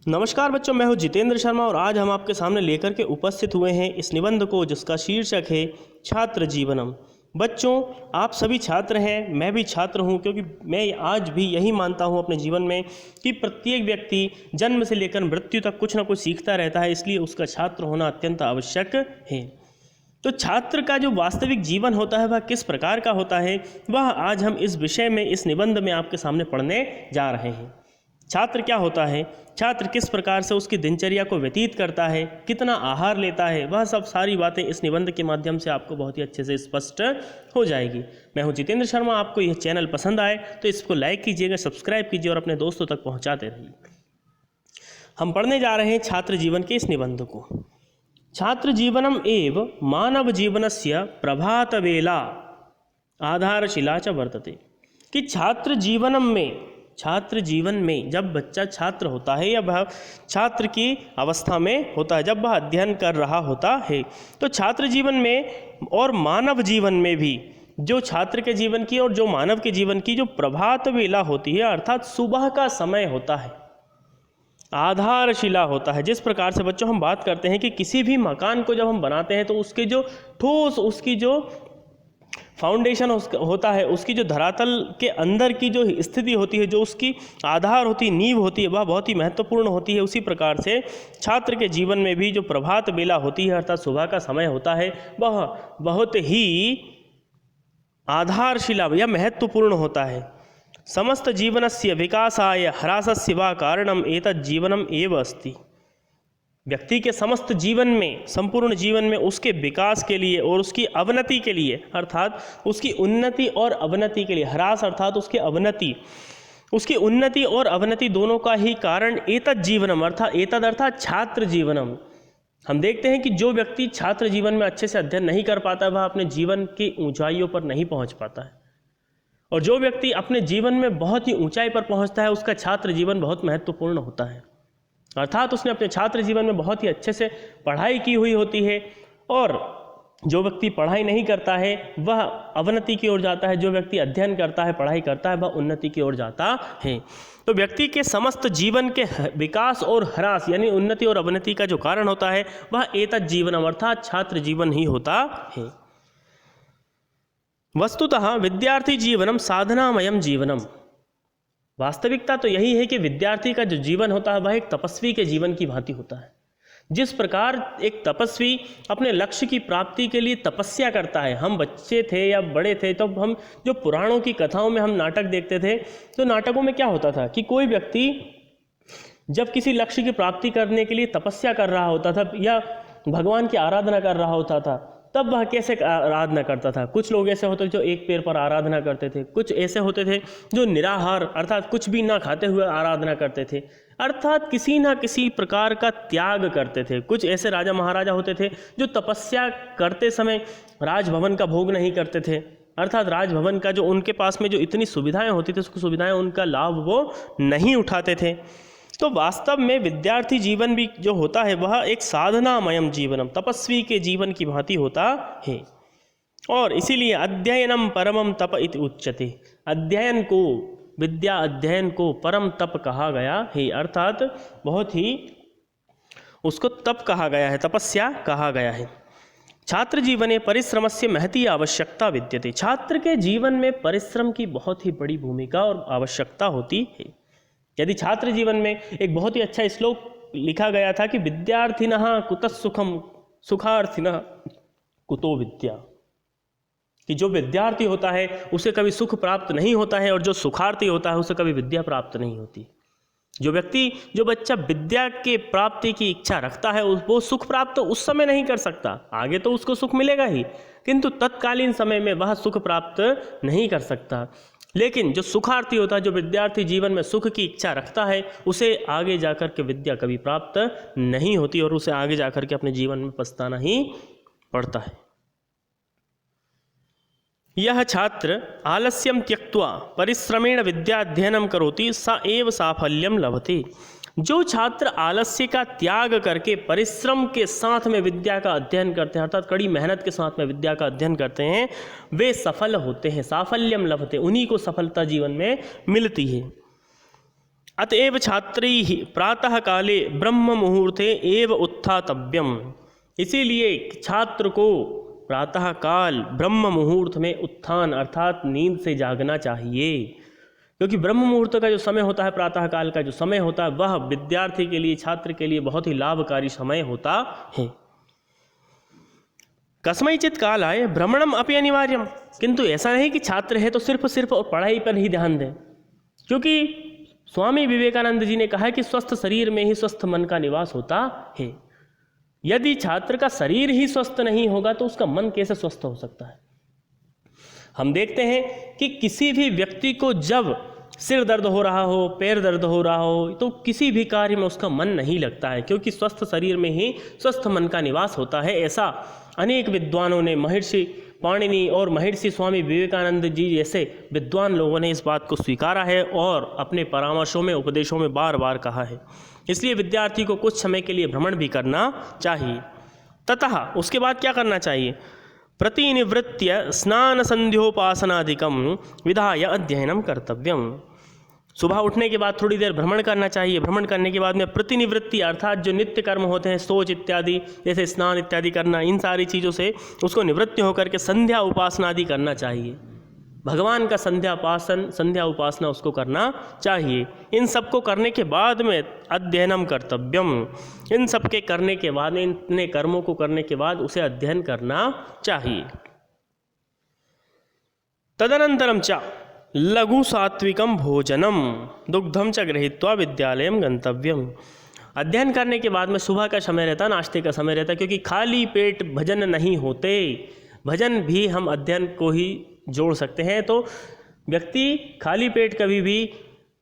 नमस्कार बच्चों, मैं हूं जितेंद्र शर्मा और आज हम आपके सामने लेकर के उपस्थित हुए हैं इस निबंध को जिसका शीर्षक है छात्र जीवनम। बच्चों, आप सभी छात्र हैं, मैं भी छात्र हूं, क्योंकि मैं आज भी यही मानता हूं अपने जीवन में कि प्रत्येक व्यक्ति जन्म से लेकर मृत्यु तक कुछ ना कुछ सीखता रहता है, इसलिए उसका छात्र होना अत्यंत आवश्यक है। तो छात्र का जो वास्तविक जीवन होता है वह किस प्रकार का होता है, वह आज हम इस विषय में, इस निबंध में आपके सामने पढ़ने जा रहे हैं। छात्र क्या होता है, छात्र किस प्रकार से उसकी दिनचर्या को व्यतीत करता है, कितना आहार लेता है, वह सब सारी बातें इस निबंध के माध्यम से आपको बहुत ही अच्छे से स्पष्ट हो जाएगी। मैं हूं जितेंद्र शर्मा। आपको यह चैनल पसंद आए तो इसको लाइक कीजिएगा, सब्सक्राइब कीजिए और अपने दोस्तों तक पहुंचाते रहिए। हम पढ़ने जा रहे हैं छात्र जीवन के इस निबंध को। छात्र जीवनम एव मानव जीवनस्य प्रभात वेला आधारशिला च वर्तते। कि छात्र जीवन में जब बच्चा छात्र होता है या वह छात्र की अवस्था में होता है, जब वह अध्ययन कर रहा होता है, तो छात्र जीवन में और मानव जीवन में भी जो छात्र के जीवन की और जो मानव के जीवन की जो प्रभात वेला होती है, अर्थात सुबह का समय होता है, आधारशिला होता है। जिस प्रकार से बच्चों हम बात करते हैं कि किसी भी मकान को जब हम बनाते हैं तो उसके जो ठोस, उसकी जो फाउंडेशन होता है, उसकी जो धरातल के अंदर की जो स्थिति होती है, जो उसकी आधार होती है, नींव होती है, वह बहुत ही महत्वपूर्ण होती है। उसी प्रकार से छात्र के जीवन में भी जो प्रभात बेला होती है, अर्थात सुबह का समय होता है, वह बहुत ही आधारशिला या महत्वपूर्ण होता है। समस्त जीवनस्य विकासाय ह्रासस्य वा कारणम एतत् जीवनम एव अस्ति। व्यक्ति के समस्त जीवन में, संपूर्ण जीवन में उसके विकास के लिए और उसकी अवनति के लिए, अर्थात उसकी उन्नति और अवनति के लिए, ह्रास अर्थात उसकी अवनति, उसकी उन्नति और अवनति दोनों का ही कारण एतत् जीवनम अर्थात छात्र जीवनम। हम देखते हैं कि जो व्यक्ति छात्र जीवन में अच्छे से अध्ययन नहीं कर पाता, वह अपने जीवन की ऊंचाइयों पर नहीं पहुंच पाता है, और जो व्यक्ति अपने जीवन में बहुत ही ऊंचाई पर पहुंचता है, उसका छात्र जीवन बहुत महत्वपूर्ण होता है। अर्थात उसने अपने छात्र जीवन में बहुत ही अच्छे से पढ़ाई की हुई होती है, और जो व्यक्ति पढ़ाई नहीं करता है वह अवनति की ओर जाता है, जो व्यक्ति अध्ययन करता है, पढ़ाई करता है, वह उन्नति की ओर जाता है। तो व्यक्ति के समस्त जीवन के विकास और ह्रास यानी उन्नति और अवनति का जो कारण होता है वह एतत् जीवनम अर्थात छात्र जीवन ही होता है। वस्तुतः विद्यार्थी जीवनम साधनामयम जीवनम। वास्तविकता तो यही है कि विद्यार्थी का जो जीवन होता है वह एक तपस्वी के जीवन की भांति होता है। जिस प्रकार एक तपस्वी अपने लक्ष्य की प्राप्ति के लिए तपस्या करता है, हम बच्चे थे या बड़े थे तो हम जो पुराणों की कथाओं में हम नाटक देखते थे, तो नाटकों में क्या होता था कि कोई व्यक्ति जब किसी लक्ष्य की प्राप्ति करने के लिए तपस्या कर रहा होता था या भगवान की आराधना कर रहा होता था, तब वह कैसे आराधना करता था। कुछ लोग ऐसे होते थे जो एक पैर पर आराधना करते थे, कुछ ऐसे होते थे जो निराहार अर्थात कुछ भी ना खाते हुए आराधना करते थे, अर्थात किसी ना किसी प्रकार का त्याग करते थे। कुछ ऐसे राजा महाराजा होते थे जो तपस्या करते समय राजभवन का भोग नहीं करते थे, अर्थात राजभवन का जो उनके पास में जो इतनी सुविधाएं होती थी, उसकी सुविधाएं उनका लाभ वो नहीं उठाते थे। तो वास्तव में विद्यार्थी जीवन भी जो होता है वह एक साधनामयम जीवनम, तपस्वी के जीवन की भांति होता है। और इसीलिए अध्ययनम परमम तप इति उच्यते। अध्ययन को, विद्या अध्ययन को परम तप कहा गया है, अर्थात बहुत ही उसको तप कहा गया है, तपस्या कहा गया है। छात्र जीवने परिश्रमस्य महती आवश्यकता विद्यते। छात्र के जीवन में परिश्रम की बहुत ही बड़ी भूमिका और आवश्यकता होती है। यदि छात्र जीवन में एक बहुत ही अच्छा श्लोक लिखा गया था कि विद्यार्थिनः कुतः सुखम सुखार्थिनः कुतो विद्या, कि जो विद्यार्थी होता है उसे कभी सुख प्राप्त नहीं होता है और जो सुखार्थी होता है उसे कभी विद्या प्राप्त नहीं होती। जो बच्चा विद्या के प्राप्ति की इच्छा रखता है वो सुख प्राप्त उस समय नहीं कर सकता, आगे तो उसको सुख मिलेगा ही, किंतु तत्कालीन समय में वह सुख प्राप्त नहीं कर सकता। लेकिन जो सुखार्थी होता है, जो विद्यार्थी जीवन में सुख की इच्छा रखता है, उसे आगे जाकर के विद्या कभी प्राप्त नहीं होती और उसे आगे जाकर के अपने जीवन में पछताना ही पड़ता है। यह छात्र आलस्यम त्यक्त्वा परिश्रमेण विद्याध्ययनम करोति स एव साफल्यम लभते। जो छात्र आलस्य का त्याग करके परिश्रम के साथ में विद्या का अध्ययन करते हैं, अर्थात कड़ी मेहनत के साथ में विद्या का अध्ययन करते हैं, वे सफल होते हैं, साफल्यम लभते, उन्हीं को सफलता जीवन में मिलती है। अतएव छात्रैः प्रातः काले ब्रह्म मुहूर्ते एव उत्थातव्यम। इसीलिए छात्र को प्रातः काल ब्रह्म मुहूर्त में उत्थान अर्थात नींद से जागना चाहिए, क्योंकि ब्रह्म मुहूर्त का जो समय होता है, प्रातः काल का जो समय होता है, वह विद्यार्थी के लिए, छात्र के लिए बहुत ही लाभकारी समय होता है। कस्मैचित् कालाय भ्रमणम अपि अनिवार्यम। किंतु ऐसा नहीं कि छात्र है तो सिर्फ और पढ़ाई पर ही ध्यान दें, क्योंकि स्वामी विवेकानंद जी ने कहा कि स्वस्थ शरीर में ही स्वस्थ मन का निवास होता है। यदि छात्र का शरीर ही स्वस्थ नहीं होगा तो उसका मन कैसे स्वस्थ हो सकता है। हम देखते हैं कि किसी भी व्यक्ति को जब सिर दर्द हो रहा हो, पैर दर्द हो रहा हो, तो किसी भी कार्य में उसका मन नहीं लगता है, क्योंकि स्वस्थ शरीर में ही स्वस्थ मन का निवास होता है। ऐसा अनेक विद्वानों ने, महर्षि पाणिनि और महर्षि स्वामी विवेकानंद जी जैसे विद्वान लोगों ने इस बात को स्वीकारा है और अपने परामर्शों में, उपदेशों में बार बार कहा है। इसलिए विद्यार्थी को कुछ समय के लिए भ्रमण भी करना चाहिए। ततः उसके बाद क्या करना चाहिए? प्रतिनिवृत्य स्नान संध्योपासनादिकम विधाय अध्ययनम कर्तव्यम। सुबह उठने के बाद थोड़ी देर भ्रमण करना चाहिए। भ्रमण करने के बाद में प्रतिनिवृत्ति अर्थात जो नित्य कर्म होते हैं, सोच इत्यादि, जैसे स्नान इत्यादि करना, इन सारी चीज़ों से उसको निवृत्ति होकर के संध्या उपासना आदि करना चाहिए। भगवान का संध्या उपासना उसको करना चाहिए। इन सब को करने के बाद में अध्ययनम कर्तव्यम, इन सब के करने के बाद, इतने कर्मों को करने के बाद उसे अध्ययन करना चाहिए। तदनंतरम च लघु सात्विकम भोजनम दुग्धम च गृहीत्वा विद्यालयम गंतव्यम। अध्ययन करने के बाद में सुबह का समय रहता, नाश्ते का समय रहता, क्योंकि खाली पेट भजन नहीं होते। भजन भी हम अध्ययन को ही जोड़ सकते हैं। तो व्यक्ति खाली पेट कभी भी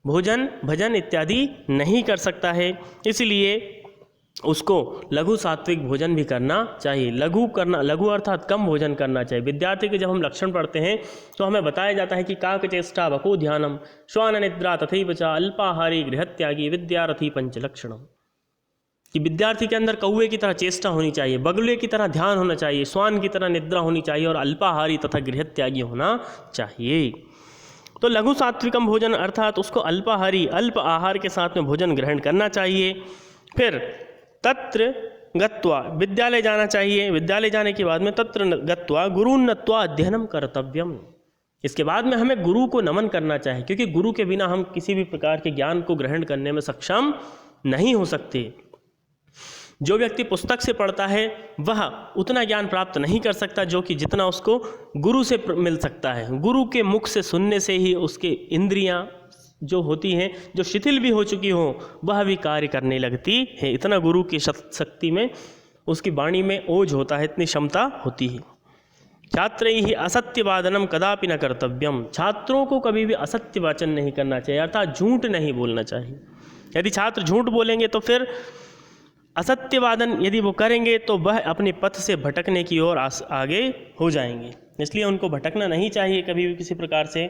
भोजन, भजन इत्यादि नहीं कर सकता है, इसलिए उसको लघु सात्विक भोजन भी करना चाहिए। लघु अर्थात कम भोजन करना चाहिए। विद्यार्थी के जब हम लक्षण पढ़ते हैं तो हमें बताया जाता है कि काकचेष्टा वको ध्यानम श्वान निद्रा तथैव च अल्पाहारी गृहत्यागी विद्यार्थी पंचलक्षणम, कि विद्यार्थी के अंदर कौवे की तरह चेष्टा होनी चाहिए, बगुले की तरह ध्यान होना चाहिए, श्वान की तरह निद्रा होनी चाहिए और अल्पाहारी तथा गृहत्यागी होना चाहिए। तो लघु सात्विकम भोजन अर्थात उसको अल्पाहारी, अल्प आहार के साथ में भोजन ग्रहण करना चाहिए। फिर तत्र गत्वा विद्यालय जाना चाहिए। विद्यालय जाने के बाद में तत्र गत्वा गुरुन् नत्वा अध्ययनम कर्तव्यम। इसके बाद में हमें गुरु को नमन करना चाहिए, क्योंकि गुरु के बिना हम किसी भी प्रकार के ज्ञान को ग्रहण करने में सक्षम नहीं हो सकते। जो व्यक्ति पुस्तक से पढ़ता है वह उतना ज्ञान प्राप्त नहीं कर सकता जो कि जितना उसको गुरु से मिल सकता है। गुरु के मुख से सुनने से ही उसके इंद्रियां जो होती हैं, जो शिथिल भी हो चुकी हों, वह भी कार्य करने लगती है। इतना गुरु की शक्ति में, उसकी वाणी में ओज होता है, इतनी क्षमता होती है। छात्रैः असत्यवादनम कदापि न कर्तव्यम। छात्रों को कभी भी असत्य वाचन नहीं करना चाहिए, अर्थात झूठ नहीं बोलना चाहिए। यदि छात्र झूठ बोलेंगे तो फिर असत्यवादन यदि वो करेंगे तो वह अपने पथ से भटकने की ओर आगे हो जाएंगे। इसलिए उनको भटकना नहीं चाहिए कभी भी किसी प्रकार से।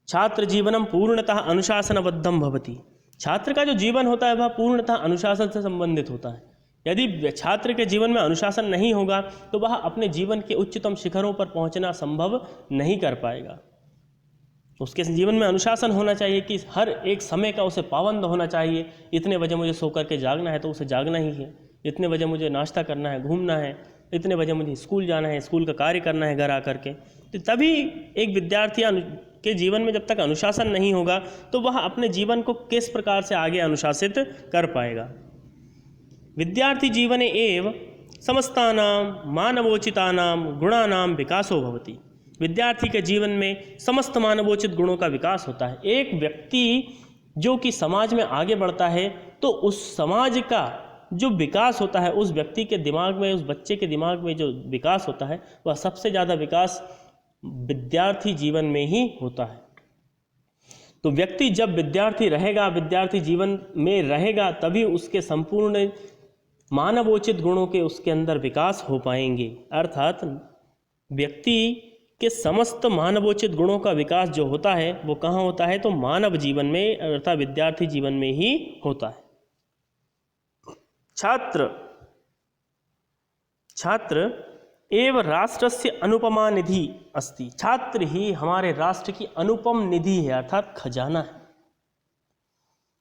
छात्र जीवनम पूर्णतः अनुशासनबद्धम भवति। छात्र का जो जीवन होता है वह पूर्णतः अनुशासन से संबंधित होता है। यदि छात्र के जीवन में अनुशासन नहीं होगा तो वह अपने जीवन के उच्चतम शिखरों पर पहुंचना संभव नहीं कर पाएगा। उसके जीवन में अनुशासन होना चाहिए कि हर एक समय का उसे पाबंद होना चाहिए। इतने बजे मुझे सो करके जागना है तो उसे जागना ही है, इतने बजे मुझे नाश्ता करना है, घूमना है, इतने बजे मुझे स्कूल जाना है, स्कूल का कार्य करना है घर आकर के। तो तभी एक विद्यार्थी के जीवन में जब तक अनुशासन नहीं होगा तो वह अपने जीवन को किस प्रकार से आगे अनुशासित कर पाएगा। विद्यार्थी जीवने एव समस्तानां मानवोचितानां गुणानां विकासो भवति। विद्यार्थी के जीवन में समस्त मानवोचित गुणों का विकास होता है। एक व्यक्ति जो कि समाज में आगे बढ़ता है तो उस समाज का जो विकास होता है, उस व्यक्ति के दिमाग में, उस बच्चे के दिमाग में जो विकास होता है वह सबसे ज़्यादा विकास विद्यार्थी जीवन में ही होता है। तो व्यक्ति जब विद्यार्थी रहेगा, विद्यार्थी जीवन में रहेगा, तभी उसके संपूर्ण मानवोचित गुणों के उसके अंदर विकास हो पाएंगे। अर्थात व्यक्ति के समस्त मानवोचित गुणों का विकास जो होता है वो कहाँ होता है? तो मानव जीवन में अर्थात विद्यार्थी जीवन में ही होता है। छात्र एव राष्ट्रस्य अनुपमा निधि अस्ति। छात्र ही हमारे राष्ट्र की अनुपम निधि है, अर्थात खजाना है।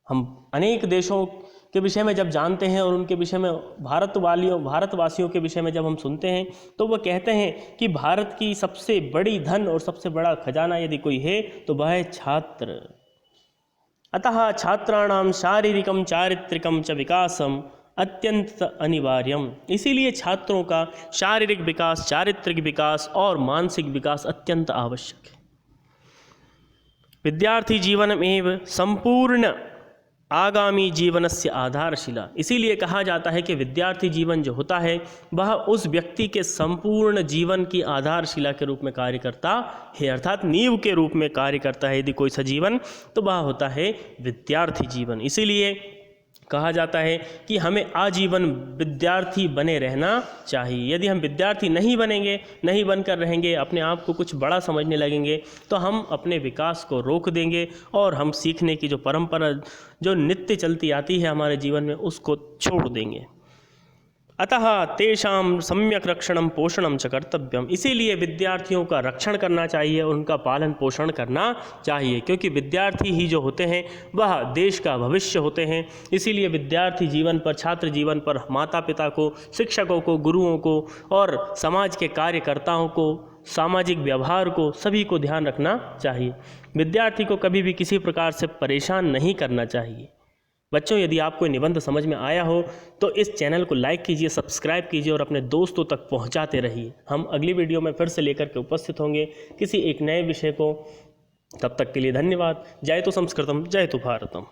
हम अनेक देशों के विषय में जब जानते हैं और उनके विषय में भारतवासियों के विषय में जब हम सुनते हैं तो वो कहते हैं कि भारत की सबसे बड़ी धन और सबसे बड़ा खजाना यदि कोई है तो वह है छात्र। अतः छात्राणाम शारीरिकम चारित्रिकम च विकासम अत्यंत अनिवार्यम। इसीलिए छात्रों का शारीरिक विकास, चारित्रिक विकास और मानसिक विकास अत्यंत आवश्यक है। विद्यार्थी जीवनमेव संपूर्ण आगामी जीवनस्य आधारशिला। इसीलिए कहा जाता है कि विद्यार्थी जीवन जो होता है वह उस व्यक्ति के संपूर्ण जीवन की आधारशिला के रूप में कार्य करता है, अर्थात नींव के रूप में कार्य करता है। यदि कोई सा जीवन तो वह होता है विद्यार्थी जीवन। इसीलिए कहा जाता है कि हमें आजीवन विद्यार्थी बने रहना चाहिए। यदि हम विद्यार्थी नहीं बनेंगे, नहीं बनकर रहेंगे, अपने आप को कुछ बड़ा समझने लगेंगे तो हम अपने विकास को रोक देंगे और हम सीखने की जो परंपरा जो नित्य चलती आती है हमारे जीवन में उसको छोड़ देंगे। अतः तेषां सम्यक रक्षणम पोषणम च कर्तव्यम। इसीलिए विद्यार्थियों का रक्षण करना चाहिए, उनका पालन पोषण करना चाहिए, क्योंकि विद्यार्थी ही जो होते हैं वह देश का भविष्य होते हैं। इसीलिए विद्यार्थी जीवन पर, छात्र जीवन पर माता पिता को, शिक्षकों को, गुरुओं को और समाज के कार्यकर्ताओं को, सामाजिक व्यवहार को, सभी को ध्यान रखना चाहिए। विद्यार्थी को कभी भी किसी प्रकार से परेशान नहीं करना चाहिए। बच्चों, यदि आपको निबंध समझ में आया हो तो इस चैनल को लाइक कीजिए, सब्सक्राइब कीजिए और अपने दोस्तों तक पहुंचाते रहिए। हम अगली वीडियो में फिर से लेकर के उपस्थित होंगे किसी एक नए विषय को। तब तक के लिए धन्यवाद। जय तो संस्कृतम, जय तो भारतम।